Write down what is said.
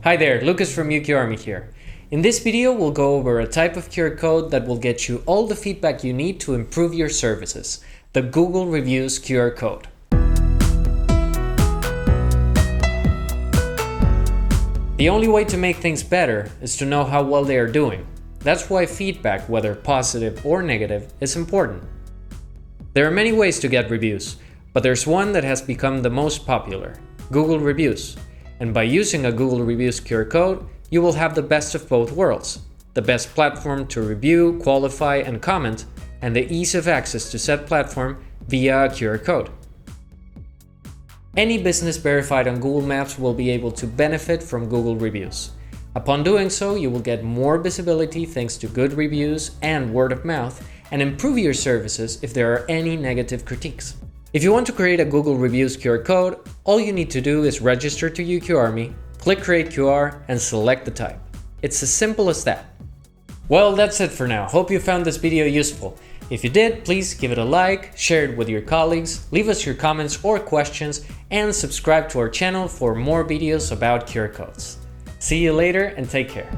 Hi there, Lucas from UQ Army here. In this video, we'll go over a type of QR code that will get you all the feedback you need to improve your services, the Google Reviews QR code. The only way to make things better is to know how well they are doing. That's why feedback, whether positive or negative, is important. There are many ways to get reviews, but there's one that has become the most popular, Google Reviews. And by using a Google Reviews QR code, you will have the best of both worlds. The best platform to review, qualify, and comment, and the ease of access to said platform via a QR code. Any business verified on Google Maps will be able to benefit from Google Reviews. Upon doing so, you will get more visibility thanks to good reviews and word of mouth, and improve your services if there are any negative critiques. If you want to create a Google Reviews QR code, all you need to do is register to UQ Army, click Create QR, and select the type. It's as simple as that. Well, that's it for now. Hope you found this video useful. If you did, please give it a like, share it with your colleagues, leave us your comments or questions, and subscribe to our channel for more videos about QR codes. See you later and take care.